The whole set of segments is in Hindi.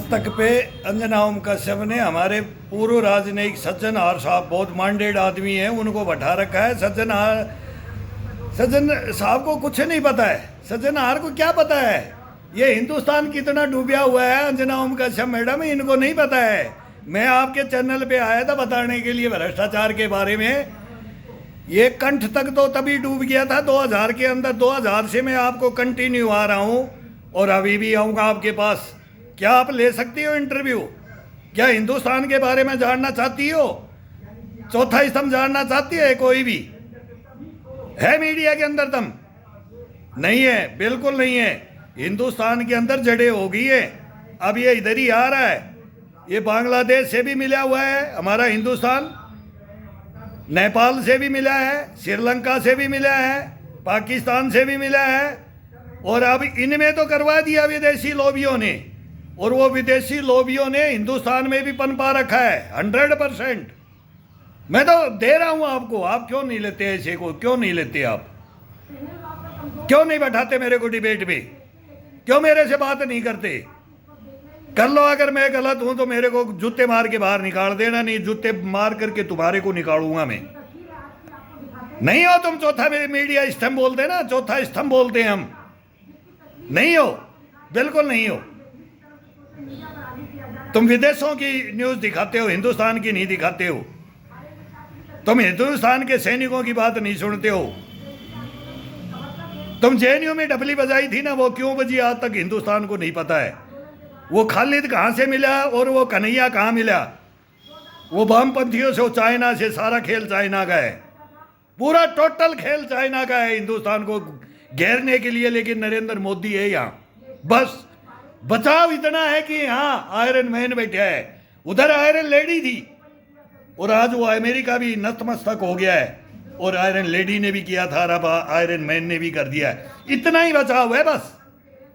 तक पे अंजना ओम कश्यप ने हमारे पूर्व राजनयिक सज्जनहार साहब बहुत माइंडेड आदमी हैं, उनको बैठा रखा है। सज्जन साहब को कुछ नहीं पता है। सज्जनहार को क्या पता है ये हिंदुस्तान कितना डूबा हुआ है। अंजना ओम कश्यप मैडम इनको नहीं पता है। मैं आपके चैनल पे आया था बताने के लिए भ्रष्टाचार के बारे में। ये कंठ तक तो तभी डूब गया था 2000 के अंदर। 2000 से मैं आपको कंटिन्यू आ रहा हूँ और अभी भी आऊँगा आपके पास। क्या आप ले सकती हो इंटरव्यू? क्या हिंदुस्तान के बारे में जानना चाहती हो? चौथा स्तंभ जानना चाहती है? कोई भी है मीडिया के अंदर दम? नहीं है, बिल्कुल नहीं है। हिंदुस्तान के अंदर जड़ें हो गई है। अब ये इधर ही आ रहा है। ये बांग्लादेश से भी मिला हुआ है हमारा हिंदुस्तान, नेपाल से भी मिला है, श्रीलंका से भी मिला है, पाकिस्तान से भी मिला है। और अब इनमें तो करवा दिया विदेशी लोबियों ने, और वो विदेशी लोबियों ने हिंदुस्तान में भी पनपा रखा है 100%। मैं तो दे रहा हूं आपको। आप क्यों नहीं लेते ऐसे को? क्यों नहीं लेते आप? क्यों नहीं बैठाते मेरे को डिबेट में? क्यों मेरे से बात नहीं करते? कर लो। अगर मैं गलत हूं तो मेरे को जूते मार के बाहर निकाल देना, नहीं जूते मार करके तुम्हारे को निकालूंगा मैं। नहीं हो तुम चौथा मीडिया स्तंभ बोलते ना, चौथा स्तंभ बोलते हैं हम। नहीं हो, बिल्कुल नहीं हो। तुम विदेशों की न्यूज दिखाते हो, हिंदुस्तान की नहीं दिखाते हो। तुम हिंदुस्तान के सैनिकों की बात नहीं सुनते हो। तुम जेएनयू में डबली बजाई थी ना, वो क्यों बजी आज तक हिंदुस्तान को नहीं पता है। वो खालिद कहां से मिला और वो कन्हैया कहां मिला? वो वामपंथियों से, चाइना से। सारा खेल चाइना का है, पूरा टोटल खेल चाइना का है हिंदुस्तान को घेरने के लिए। लेकिन नरेंद्र मोदी है यहाँ। बस बचाव इतना है कि यहाँ आयरन मैन बैठा है, उधर आयरन लेडी थी, और आज वो अमेरिका भी नतमस्तक हो गया है। और आयरन लेडी ने भी किया था, अब आयरन मैन ने भी कर दिया है। इतना ही बचाव है बस।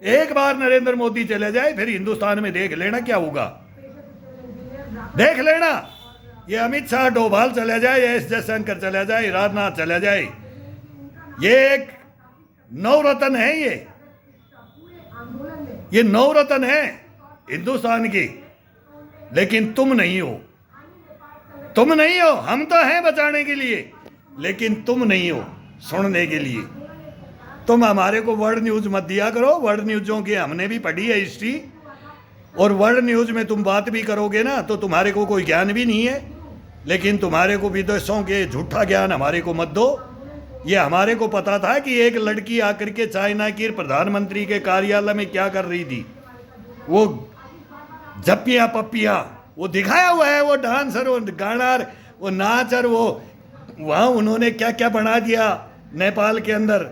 एक बार नरेंद्र मोदी चले जाए फिर हिंदुस्तान में देख लेना क्या होगा। देख लेना। ये अमित शाह डोभाल चले जाए, एस जयशंकर चले जाए, राजनाथ चले जाए, ये एक नवरत्न है। ये नवरत्न है हिंदुस्तान की। लेकिन तुम नहीं हो, तुम नहीं हो। हम तो हैं बचाने के लिए, लेकिन तुम नहीं हो सुनने के लिए। तुम हमारे को वर्ल्ड न्यूज मत दिया करो। वर्ल्ड न्यूजों की हमने भी पढ़ी है हिस्ट्री, और वर्ल्ड न्यूज में तुम बात भी करोगे ना तो तुम्हारे को कोई ज्ञान भी नहीं है। लेकिन तुम्हारे को विदेशों के झूठा ज्ञान हमारे को मत दो। ये हमारे को पता था कि एक लड़की आकर के चाइना की प्रधानमंत्री के कार्यालय में क्या कर रही थी। वो जप्पियाँ पप्पियाँ वो दिखाया हुआ है, वो डांसर, वो गानार, वो नाचर, वो वहाँ उन्होंने क्या क्या बना दिया नेपाल के अंदर।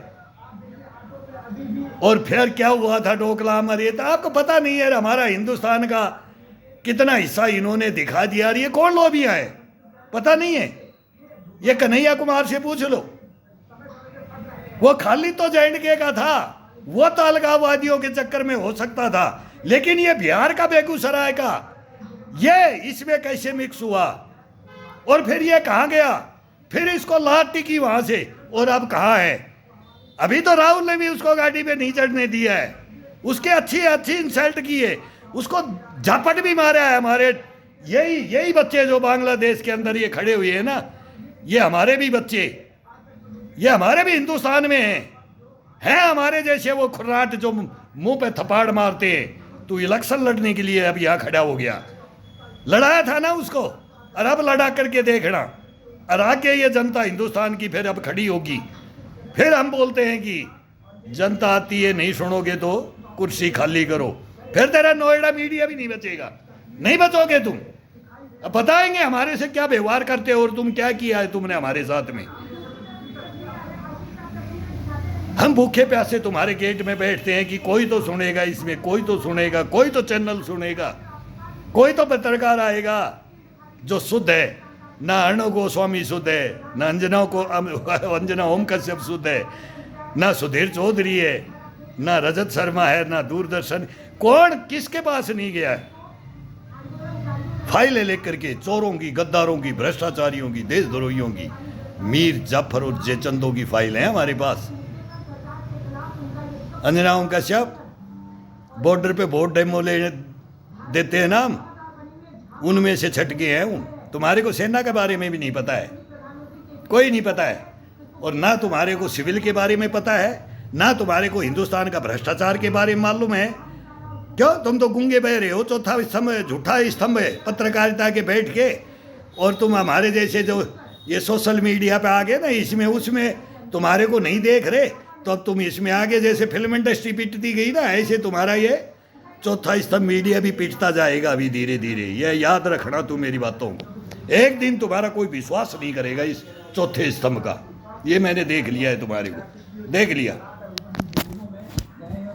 और फिर क्या हुआ था डोकलाम, ये तो आपको पता नहीं है। हमारा हिंदुस्तान का कितना हिस्सा इन्होंने दिखा दिया। ये कौन लोबियाँ है पता नहीं है। ये कन्हैया कुमार से पूछ लो। वो खाली तो J&K का था, वो तो अलगाववादियों के चक्कर में हो सकता था। लेकिन ये बिहार का, बेगूसराय का, ये इसमें कैसे मिक्स हुआ? और फिर ये कहाँ गया? फिर इसको लात टिकी वहां से, और अब कहाँ है? अभी तो राहुल ने भी उसको गाड़ी पे नहीं चढ़ने दिया है। उसके अच्छी इंसल्ट की है, उसको झापट भी मारा है। हमारे यही बच्चे जो बांग्लादेश के अंदर ये खड़े हुए हैं ना, ये हमारे भी बच्चे, ये हमारे भी हिंदुस्तान में हैं हमारे जैसे। वो खुर्राट जो मुंह पे थप्पड़ मारते हैं। तू इलेक्शन लड़ने के लिए अब यहाँ खड़ा हो गया। लड़ाया था ना उसको, और अब लड़ा करके देखना। और आगे ये जनता हिंदुस्तान की फिर अब खड़ी होगी। फिर हम बोलते हैं कि जनता आती है, नहीं सुनोगे तो कुर्सी खाली करो। फिर तेरा नोएडा मीडिया भी नहीं बचेगा, नहीं बचोगे तुम। अब बताएंगे हमारे से क्या व्यवहार करते हो और तुम क्या किया है तुमने हमारे साथ में। हम भूखे प्यासे तुम्हारे गेट में बैठते हैं कि कोई तो सुनेगा इसमें, कोई तो सुनेगा, कोई तो चैनल सुनेगा, कोई तो पत्रकार आएगा जो शुद्ध है। ना अर्णव गोस्वामी शुद्ध है, ना अंजना ओम कश्यप शुद्ध है, ना सुधीर चौधरी है, ना रजत शर्मा है, ना दूरदर्शन। कौन किसके पास नहीं गया है फाइलें लेकर के? चोरों की, गद्दारों की, भ्रष्टाचारियों की, देशद्रोहियों की, मीर जाफर और जयचंदों की फाइल है हमारे पास। अंजना ओम कश्यप बॉर्डर पे वोट देते हैं नाम, उनमें से छटके हैं उन। तुम्हारे को सेना के बारे में भी नहीं पता है, कोई नहीं पता है। और ना तुम्हारे को सिविल के बारे में पता है, ना तुम्हारे को हिंदुस्तान का भ्रष्टाचार के बारे में मालूम है। क्यों? तुम तो गूंगे बह रहे हो। चौथा स्तंभ झूठा स्तंभ है पत्रकारिता के बैठ के। और तुम हमारे जैसे जो ये सोशल मीडिया पे आ गए ना, इसमें उसमें तुम्हारे को नहीं देख रहे, तो अब तुम इसमें आगे जैसे फिल्म इंडस्ट्री पिटती गई ना, ऐसे तुम्हारा ये चौथा स्तंभ मीडिया भी पिटता जाएगा अभी धीरे धीरे। ये याद रखना तुम मेरी बातों को। एक दिन तुम्हारा कोई विश्वास नहीं करेगा इस चौथे स्तंभ का। ये मैंने देख लिया है, तुम्हारे को देख लिया।